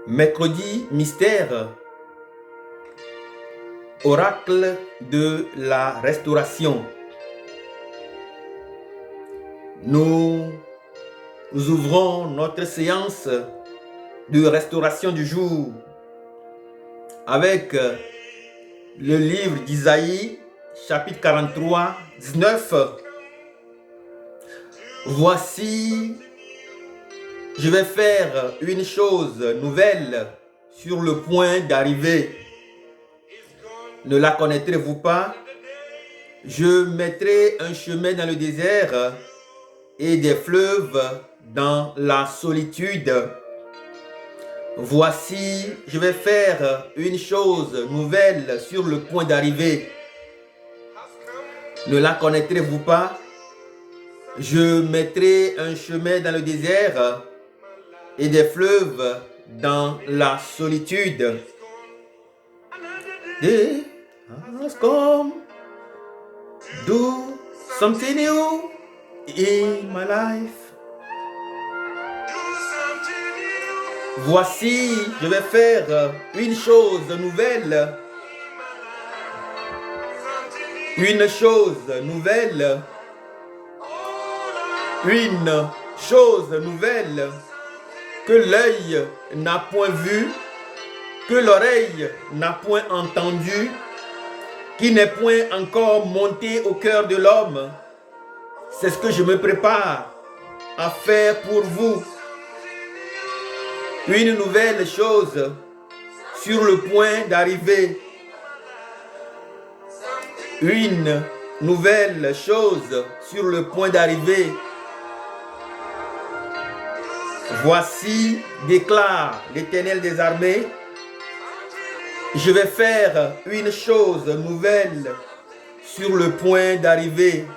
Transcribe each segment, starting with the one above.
Mercredi mystère, oracle de la restauration. Nous ouvrons notre séance de restauration du jour avec le livre d'Isaïe, chapitre 43, 19. Voici, je vais faire une chose nouvelle sur le point d'arriver. Ne la connaîtrez-vous pas? Je mettrai un chemin dans le désert et des fleuves dans la solitude. Voici, je vais faire une chose nouvelle sur le point d'arriver. Ne la connaîtrez-vous pas? Je mettrai un chemin dans le désert et des fleuves dans la solitude. Day has come, do something new in my life. Voici, je vais faire une chose nouvelle. Une chose nouvelle. Une chose nouvelle que l'œil n'a point vue, que l'oreille n'a point entendu, qui n'est point encore monté au cœur de l'homme. C'est ce que je me prépare à faire pour vous. Une nouvelle chose sur le point d'arriver. Une nouvelle chose sur le point d'arriver. Voici, déclare l'Éternel des armées, je vais faire une chose nouvelle sur le point d'arriver.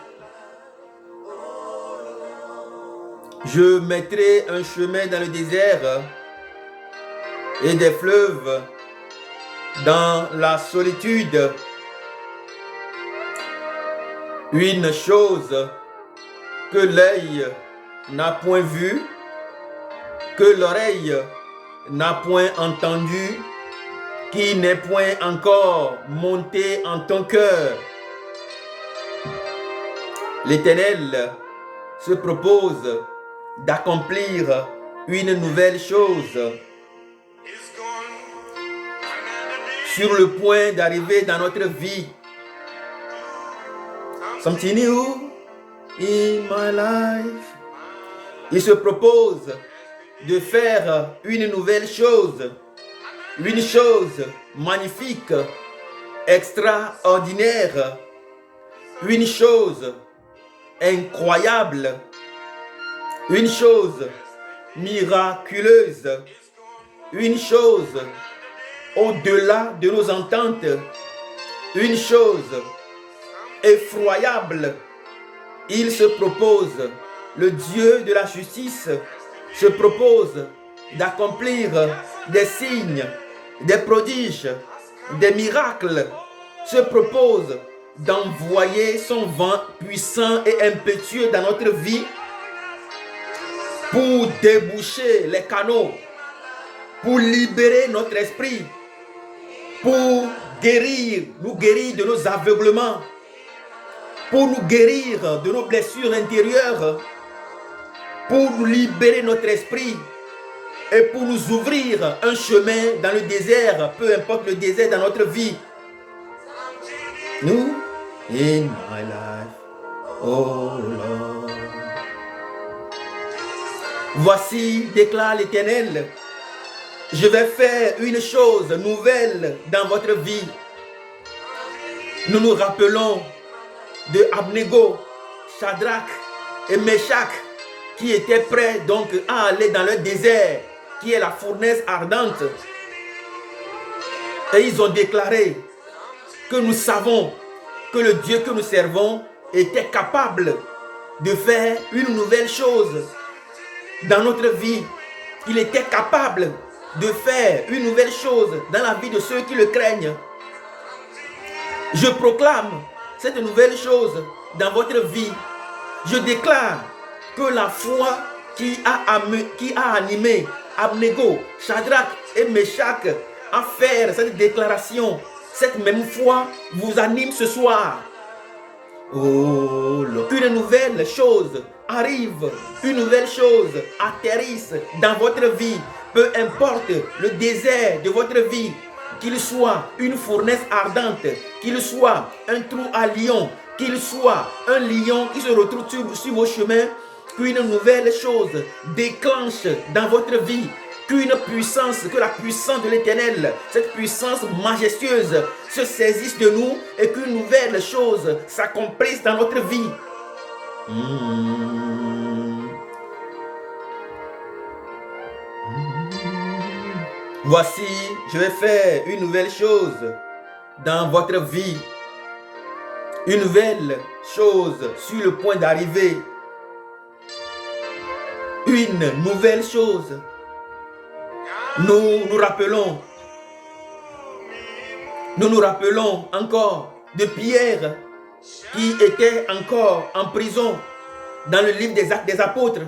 Je mettrai un chemin dans le désert et des fleuves dans la solitude. Une chose que l'œil n'a point vue, que l'oreille n'a point entendu, qui n'est point encore monté en ton cœur. L'Éternel se propose d'accomplir une nouvelle chose sur le point d'arriver dans notre vie. Something new in my life. Il se propose de faire une nouvelle chose, une chose magnifique, extraordinaire, une chose incroyable, une chose miraculeuse, une chose au-delà de nos ententes, une chose effroyable. Il se propose, le Dieu de la justice se propose d'accomplir des signes, des prodiges, des miracles, se propose d'envoyer son vent puissant et impétueux dans notre vie pour déboucher les canaux, pour libérer notre esprit, pour nous guérir de nos aveuglements, pour nous guérir de nos blessures intérieures, pour nous libérer notre esprit et pour nous ouvrir un chemin dans le désert, peu importe le désert dans notre vie. Nous, in my life, oh Lord. Voici, déclare l'Éternel, je vais faire une chose nouvelle dans votre vie. Nous nous rappelons de Abnego, Shadrach et Meshach qui étaient prêts donc à aller dans le désert qui est la fournaise ardente. Et ils ont déclaré que nous savons que le Dieu que nous servons était capable de faire une nouvelle chose dans notre vie. Il était capable de faire une nouvelle chose dans la vie de ceux qui le craignent. Je proclame cette nouvelle chose dans votre vie. Je déclare que la foi qui a animé Abnego, Shadrach et Meshach à faire cette déclaration. Cette même foi vous anime ce soir. Oh, une nouvelle chose arrive, une nouvelle chose atterrisse dans votre vie. Peu importe le désert de votre vie, qu'il soit une fournaise ardente, qu'il soit un trou à lion, qu'il soit un lion qui se retrouve sur vos chemins, qu'une nouvelle chose déclenche dans votre vie, qu'une puissance, que la puissance de l'Éternel, cette puissance majestueuse se saisisse de nous et qu'une nouvelle chose s'accomplisse dans notre vie. Voici, je vais faire une nouvelle chose dans votre vie. Une nouvelle chose sur le point d'arriver. Une nouvelle chose. Nous nous rappelons encore de Pierre qui était encore en prison dans le livre des Actes des Apôtres.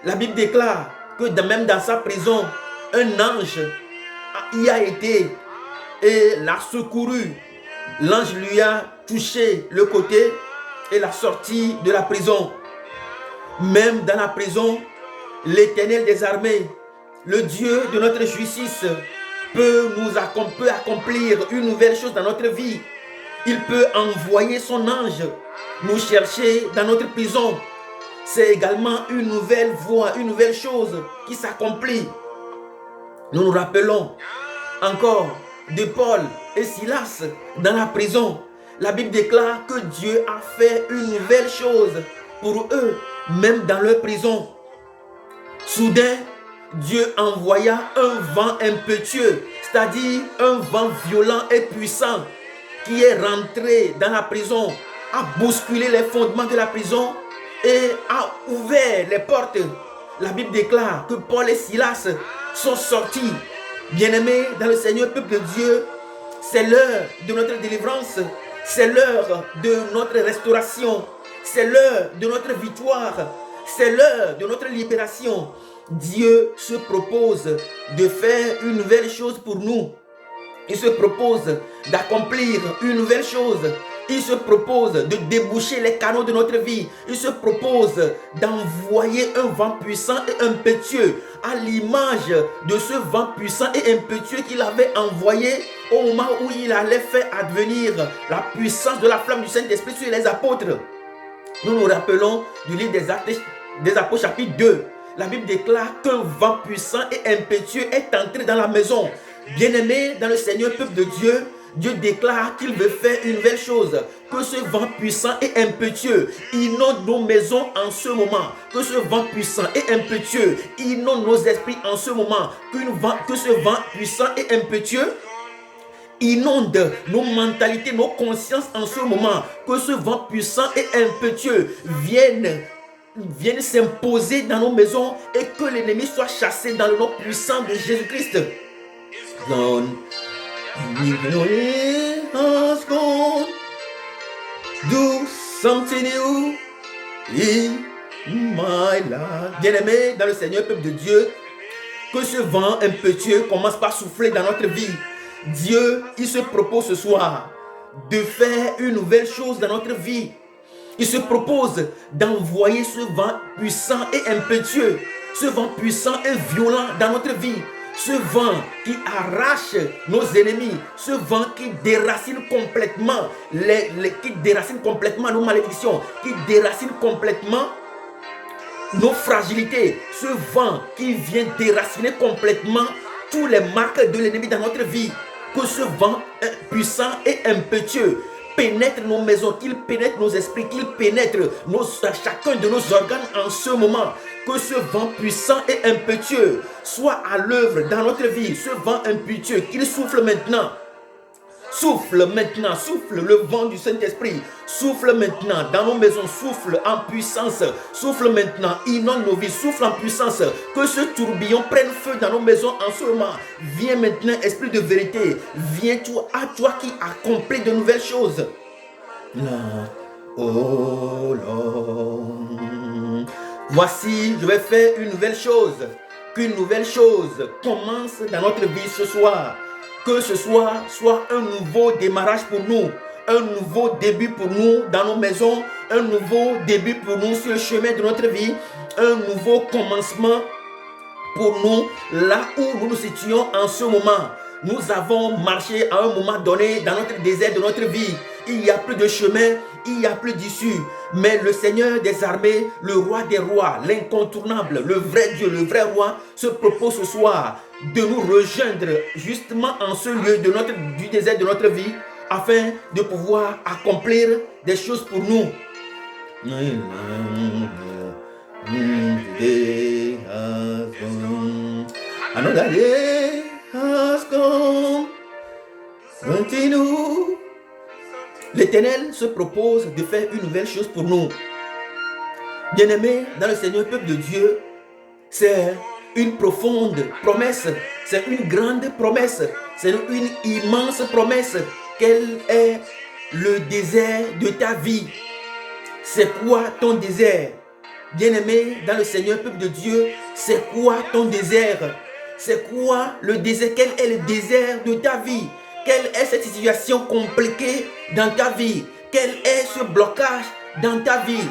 La Bible déclare que même dans sa prison, un ange y a été et l'a secouru. L'ange lui a touché le côté et l'a sorti de la prison. Même dans la prison, l'Éternel des armées, le Dieu de notre justice, peut accomplir une nouvelle chose dans notre vie. Il peut envoyer son ange nous chercher dans notre prison. C'est également une nouvelle voie, une nouvelle chose qui s'accomplit. Nous nous rappelons encore de Paul et Silas dans la prison. La Bible déclare que Dieu a fait une nouvelle chose pour eux, même dans leur prison. Soudain, Dieu envoya un vent impétueux, c'est-à-dire un vent violent et puissant qui est rentré dans la prison, a bousculé les fondements de la prison et a ouvert les portes. La Bible déclare que Paul et Silas sont sortis. Bien-aimés dans le Seigneur, peuple de Dieu, c'est l'heure de notre délivrance, c'est l'heure de notre restauration, c'est l'heure de notre victoire, c'est l'heure de notre libération. Dieu se propose de faire une nouvelle chose pour nous. Il se propose d'accomplir une nouvelle chose. Il se propose de déboucher les canaux de notre vie. Il se propose d'envoyer un vent puissant et impétueux à l'image de ce vent puissant et impétueux qu'il avait envoyé au moment où il allait faire advenir la puissance de la flamme du Saint-Esprit sur les apôtres. Nous nous rappelons du livre des Actes des Apôtres chapitre 2. La Bible déclare qu'un vent puissant et impétueux est entré dans la maison. Bien-aimés dans le Seigneur, peuple de Dieu, Dieu déclare qu'il veut faire une nouvelle chose. Que ce vent puissant et impétueux inonde nos maisons en ce moment. Que ce vent puissant et impétueux inonde nos esprits en ce moment. Que ce vent puissant et impétueux inonde nos mentalités, nos consciences en ce moment. Que ce vent puissant et impétueux vienne s'imposer dans nos maisons et que l'ennemi soit chassé dans le nom puissant de Jésus-Christ. Do something new in my life. Bien-aimés dans le Seigneur, peuple de Dieu, que ce vent impétueux commence par souffler dans notre vie. Dieu, il se propose ce soir de faire une nouvelle chose dans notre vie. Il se propose d'envoyer ce vent puissant et impétueux, ce vent puissant et violent dans notre vie. Ce vent qui arrache nos ennemis, ce vent qui déracine complètement, qui déracine complètement nos malédictions, qui déracine complètement nos fragilités. Ce vent qui vient déraciner complètement tous les marques de l'ennemi dans notre vie. Que ce vent puissant et impétueux pénètre nos maisons, qu'il pénètre nos esprits, qu'il pénètre chacun de nos organes en ce moment. Que ce vent puissant et impétueux soit à l'œuvre dans notre vie. Ce vent impétueux, qu'il souffle maintenant. Souffle maintenant, souffle le vent du Saint-Esprit. Souffle maintenant dans nos maisons, souffle en puissance. Souffle maintenant, inonde nos vies, souffle en puissance. Que ce tourbillon prenne feu dans nos maisons en ce moment. Viens maintenant, Esprit de vérité. Viens à toi qui accomplis de nouvelles choses. Oh Lord. Voici, je vais faire une nouvelle chose. qu'une nouvelle chose commence dans notre vie ce soir. Que ce soit un nouveau démarrage pour nous, un nouveau début pour nous dans nos maisons, un nouveau début pour nous sur le chemin de notre vie, un nouveau commencement pour nous là où nous nous situons en ce moment. Nous avons marché à un moment donné dans notre désert de notre vie. Il n'y a plus de chemin, il n'y a plus d'issue. Mais le Seigneur des armées, le roi des rois, l'incontournable, le vrai Dieu, le vrai roi, se propose ce soir de nous rejoindre justement en ce lieu du désert de notre vie afin de pouvoir accomplir des choses pour nous. Another day has come. Continue. L'Éternel se propose de faire une nouvelle chose pour nous. Bien-aimés dans le Seigneur, peuple de Dieu, c'est une profonde promesse, c'est une grande promesse, c'est une immense promesse. Quel est le désert de ta vie? C'est quoi ton désert? Bien-aimé dans le Seigneur, peuple de Dieu, c'est quoi ton désert? C'est quoi le désert? Quel est le désert de ta vie? Quelle est cette situation compliquée dans ta vie? Quel est ce blocage dans ta vie?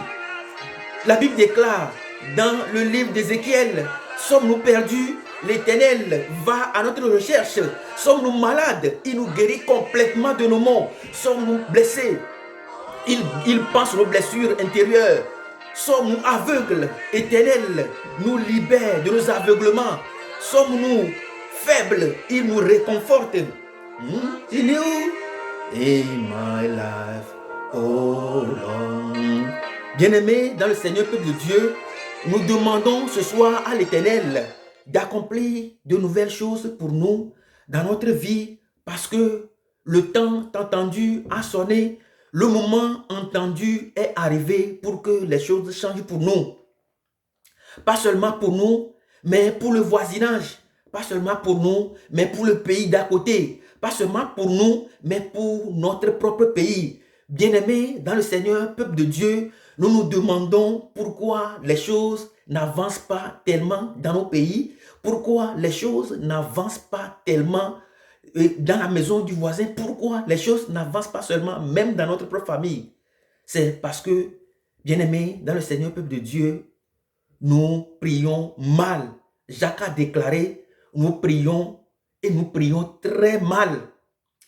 La Bible déclare dans le livre d'Ézéchiel, sommes-nous perdus? L'Éternel va à notre recherche. Sommes-nous malades? Il nous guérit complètement de nos maux. Sommes-nous blessés? Il pense nos blessures intérieures. Sommes-nous aveugles? Éternel nous libère de nos aveuglements. Sommes-nous faibles? Il nous réconforte. In you, in my life, oh Lord. Bien-aimés dans le Seigneur, peuple de Dieu, nous demandons ce soir à l'Éternel d'accomplir de nouvelles choses pour nous dans notre vie parce que le temps entendu a sonné, le moment entendu est arrivé pour que les choses changent pour nous. Pas seulement pour nous, mais pour le voisinage. Pas seulement pour nous, mais pour le pays d'à côté. Pas seulement pour nous, mais pour notre propre pays. Bien-aimés dans le Seigneur, peuple de Dieu, nous nous demandons pourquoi les choses n'avancent pas tellement dans nos pays, pourquoi les choses n'avancent pas tellement dans la maison du voisin, pourquoi les choses n'avancent pas seulement même dans notre propre famille. C'est parce que, bien-aimés dans le Seigneur, peuple de Dieu, nous prions mal. Jacques a déclaré, nous prions et nous prions très mal.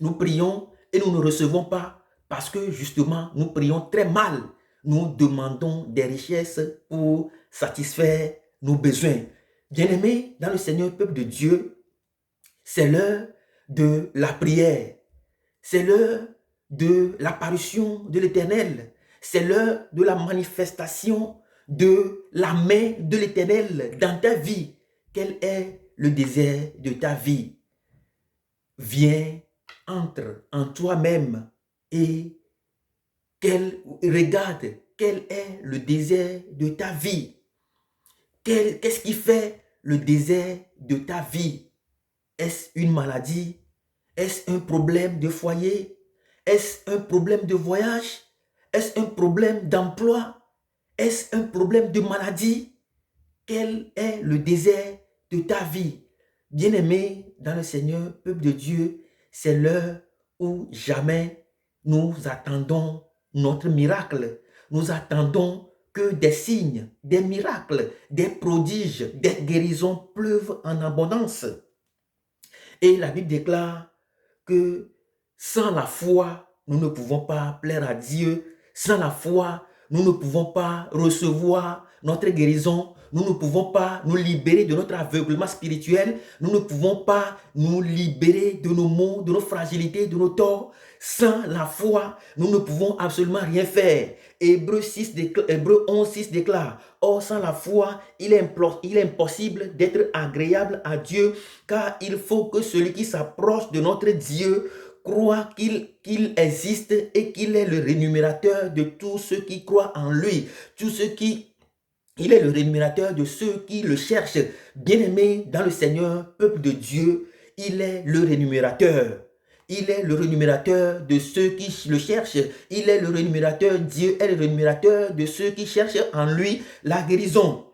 Nous prions et nous ne recevons pas parce que justement, nous prions très mal. Nous demandons des richesses pour satisfaire nos besoins. Bien-aimés dans le Seigneur, peuple de Dieu, c'est l'heure de la prière. C'est l'heure de l'apparition de l'Éternel. C'est l'heure de la manifestation de la main de l'Éternel dans ta vie. Quel est le désert de ta vie? Viens, entre en toi-même et regarde quel est le désert de ta vie. Qu'est-ce qui fait le désert de ta vie? Est-ce une maladie? Est-ce un problème de foyer? Est-ce un problème de voyage? Est-ce un problème d'emploi? Est-ce un problème de maladie? Quel est le désert de ta vie? Bien-aimé dans le Seigneur, peuple de Dieu, c'est l'heure où jamais nous attendons notre miracle. Nous attendons que des signes, des miracles, des prodiges, des guérisons pleuvent en abondance. Et la Bible déclare que sans la foi, nous ne pouvons pas plaire à Dieu. Sans la foi, nous ne pouvons pas recevoir notre guérison. Nous ne pouvons pas nous libérer de notre aveuglement spirituel. Nous ne pouvons pas nous libérer de nos maux, de nos fragilités, de nos torts. Sans la foi, nous ne pouvons absolument rien faire. Hébreux 11:6 déclare, « Or, sans la foi, il est impossible d'être agréable à Dieu, car il faut que celui qui s'approche de notre Dieu croit qu'il existe et qu'il est le rémunérateur de tous ceux qui croient en lui. Il est le rémunérateur de ceux qui le cherchent. Bien-aimés dans le Seigneur, peuple de Dieu, il est le rémunérateur. Il est le rémunérateur de ceux qui le cherchent. Il est le rémunérateur, Dieu est le rémunérateur de ceux qui cherchent en lui la guérison.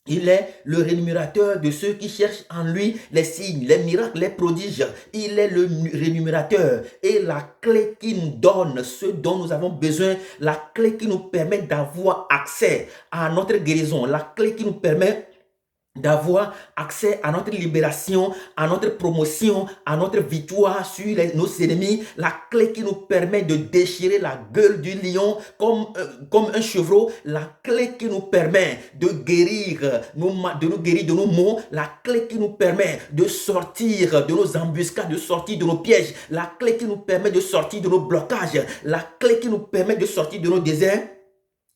Il est le rémunérateur de ceux qui cherchent en lui les signes, les miracles, les prodiges. Il est le rémunérateur et la clé qui nous donne ce dont nous avons besoin, la clé qui nous permet d'avoir accès à notre guérison, la clé qui nous permet d'avoir accès à notre libération, à notre promotion, à notre victoire sur nos ennemis, la clé qui nous permet de déchirer la gueule du lion comme un chevreau, la clé qui nous permet de guérir, de nous guérir de nos maux, la clé qui nous permet de sortir de nos embuscades, de sortir de nos pièges, la clé qui nous permet de sortir de nos blocages, la clé qui nous permet de sortir de nos déserts,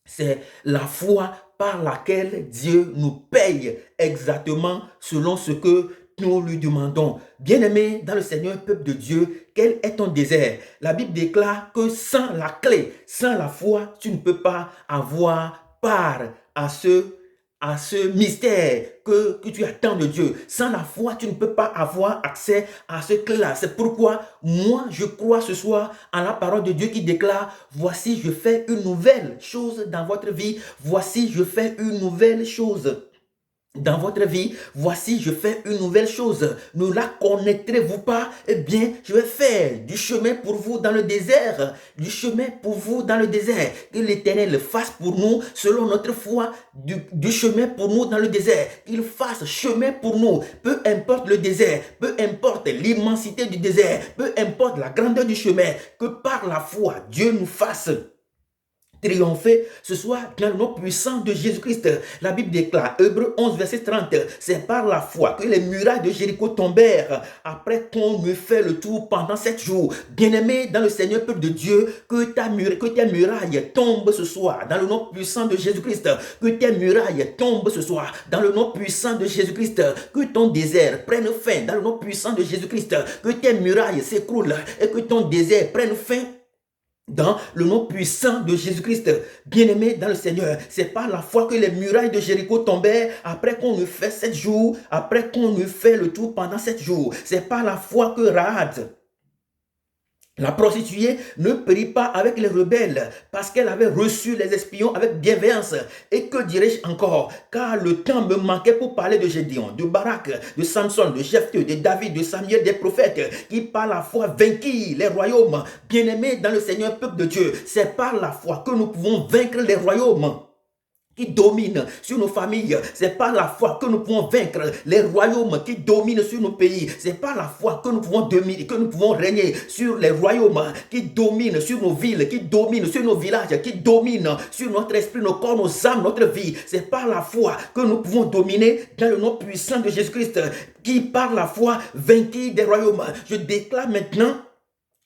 c'est la foi par laquelle Dieu nous paye exactement selon ce que nous lui demandons. Bien-aimé dans le Seigneur, peuple de Dieu, quel est ton désert? La Bible déclare que sans la clé, sans la foi, tu ne peux pas avoir part à ce mystère que tu attends de Dieu. Sans la foi, tu ne peux pas avoir accès à ce clé-là. C'est pourquoi moi, je crois ce soir en la parole de Dieu qui déclare, voici, je fais une nouvelle chose dans votre vie. Voici, je fais une nouvelle chose dans votre vie. Voici, je fais une nouvelle chose. Ne la connaîtrez-vous pas? Eh bien, je vais faire du chemin pour vous dans le désert. Du chemin pour vous dans le désert. Que l'Éternel fasse pour nous, selon notre foi, du chemin pour nous dans le désert. Qu'il fasse chemin pour nous. Peu importe le désert, peu importe l'immensité du désert, peu importe la grandeur du chemin, que par la foi, Dieu nous fasse triompher ce soir dans le nom puissant de Jésus-Christ. La Bible déclare, Hébreux 11, verset 30, c'est par la foi que les murailles de Jéricho tombèrent après qu'on eut fait le tour pendant 7 jours. Bien-aimé dans le Seigneur, peuple de Dieu, que tes murailles tombent ce soir dans le nom puissant de Jésus-Christ. Que tes murailles tombent ce soir dans le nom puissant de Jésus-Christ. Que ton désert prenne fin dans le nom puissant de Jésus-Christ. Que tes murailles s'écroulent et que ton désert prenne fin dans le nom puissant de Jésus-Christ. Bien-aimé dans le Seigneur, c'est par la foi que les murailles de Jéricho tombèrent après qu'on eut fait 7 jours, après qu'on eut fait le tour pendant 7 jours. C'est par la foi que Rahab, la prostituée, ne périt pas avec les rebelles parce qu'elle avait reçu les espions avec bienveillance. Et que dirais-je encore? Car le temps me manquait pour parler de Gédéon, de Barak, de Samson, de Jephthé, de David, de Samuel, des prophètes qui par la foi vainquirent les royaumes. Bien-aimés dans le Seigneur, peuple de Dieu, c'est par la foi que nous pouvons vaincre les royaumes qui dominent sur nos familles. C'est par la foi que nous pouvons vaincre les royaumes qui dominent sur nos pays. C'est par la foi que nous pouvons dominer, que nous pouvons régner sur les royaumes qui dominent sur nos villes, qui dominent sur nos villages, qui dominent sur notre esprit, nos corps, nos âmes, notre vie. C'est par la foi que nous pouvons dominer dans le nom puissant de Jésus-Christ, qui par la foi vainquit des royaumes. Je déclare maintenant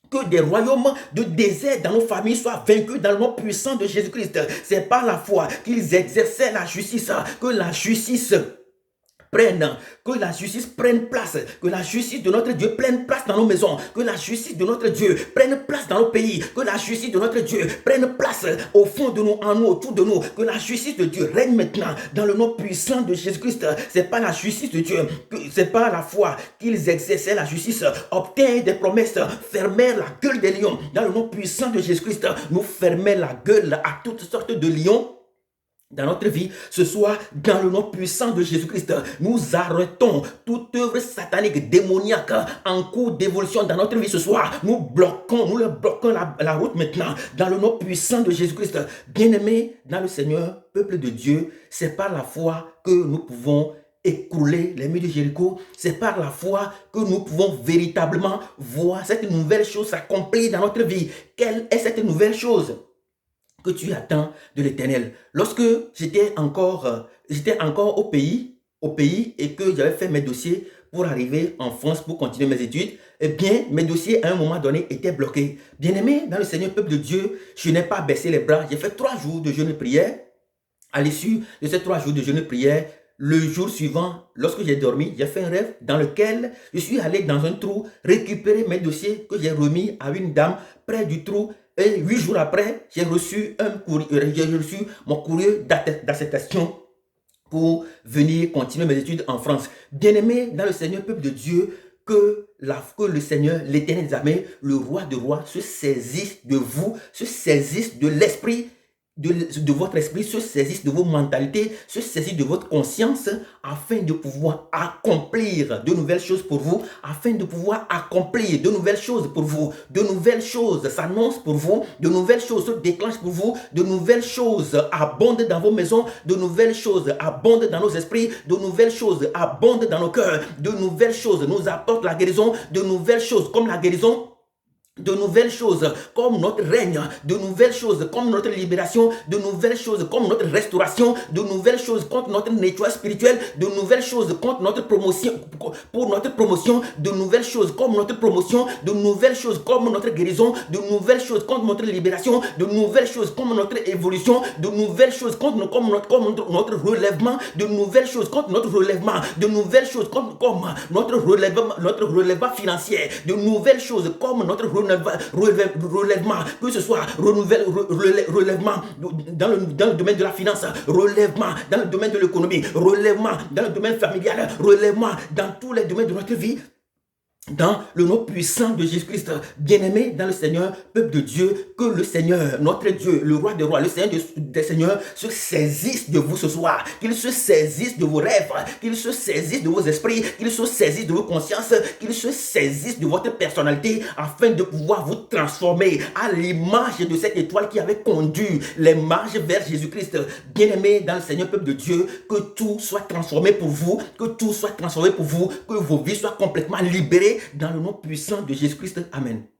que des royaumes de désert dans nos familles soient vaincus dans le nom puissant de Jésus-Christ. C'est par la foi qu'ils exerçaient la justice, que la justice prenne place, que la justice de notre Dieu prenne place dans nos maisons, que la justice de notre Dieu prenne place dans nos pays, que la justice de notre Dieu prenne place au fond de nous, en nous, autour de nous, que la justice de Dieu règne maintenant dans le nom puissant de Jésus-Christ. C'est pas la justice de Dieu, c'est pas la foi qu'ils exerçaient la justice, obtinrent des promesses, fermèrent la gueule des lions dans le nom puissant de Jésus-Christ. Nous fermons la gueule à toutes sortes de lions dans notre vie. Ce soir, dans le nom puissant de Jésus-Christ, nous arrêtons toute œuvre satanique, démoniaque en cours d'évolution dans notre vie ce soir. Nous leur bloquons la route maintenant dans le nom puissant de Jésus-Christ. Bien-aimés dans le Seigneur, peuple de Dieu, c'est par la foi que nous pouvons écrouler les murs de Jéricho. C'est par la foi que nous pouvons véritablement voir cette nouvelle chose s'accomplir dans notre vie. Quelle est cette nouvelle chose que tu attends de l'Éternel? Lorsque j'étais encore au pays et que j'avais fait mes dossiers pour arriver en France pour continuer mes études, eh bien, mes dossiers à un moment donné étaient bloqués. Bien-aimé dans le Seigneur, peuple de Dieu, je n'ai pas baissé les bras. J'ai fait 3 jours de jeûne et prière. À l'issue de ces 3 jours de jeûne et prière, le jour suivant, lorsque j'ai dormi, j'ai fait un rêve dans lequel je suis allé dans un trou récupérer mes dossiers que j'ai remis à une dame près du trou. Et 8 jours après, j'ai reçu mon courrier d'acceptation pour venir continuer mes études en France. Bien-aimé dans le Seigneur, peuple de Dieu, que le Seigneur, l'Éternel des armées, le roi de rois, se saisisse de vous, se saisisse de l'esprit de votre esprit, se saisisse de vos mentalités, se saisisse de votre conscience, afin de pouvoir accomplir de nouvelles choses pour vous, afin de pouvoir accomplir de nouvelles choses pour vous. De nouvelles choses s'annoncent pour vous, de nouvelles choses se déclenchent pour vous, de nouvelles choses abondent dans vos maisons, de nouvelles choses abondent dans nos esprits, de nouvelles choses abondent dans nos cœurs, de nouvelles choses nous apportent la guérison, de nouvelles choses comme la guérison, de nouvelles choses comme notre règne, de nouvelles choses comme notre libération, de nouvelles choses comme notre restauration, de nouvelles choses contre notre nettoyage spirituel, de nouvelles choses contre notre promotion, pour notre promotion, de nouvelles choses comme notre promotion, de nouvelles choses comme notre guérison, de nouvelles choses contre notre libération, de nouvelles choses comme notre évolution, de nouvelles choses contre notre relèvement, de nouvelles choses contre notre relèvement, de nouvelles choses comme notre relèvement financier, de nouvelles choses comme notre relèvement, que ce soit relèvement dans le domaine de la finance, relèvement dans le domaine de l'économie, relèvement dans le domaine familial, relèvement dans tous les domaines de notre vie. Dans le nom puissant de Jésus-Christ, bien-aimé dans le Seigneur, peuple de Dieu, que le Seigneur, notre Dieu, le roi des rois, le Seigneur des seigneurs, se saisisse de vous ce soir, qu'il se saisisse de vos rêves, qu'il se saisisse de vos esprits, qu'il se saisisse de vos consciences, qu'il se saisisse de votre personnalité, afin de pouvoir vous transformer à l'image de cette étoile qui avait conduit les marches vers Jésus-Christ. Bien-aimé dans le Seigneur, peuple de Dieu, que tout soit transformé pour vous, que tout soit transformé pour vous, que vos vies soient complètement libérées, dans le nom puissant de Jésus-Christ. Amen.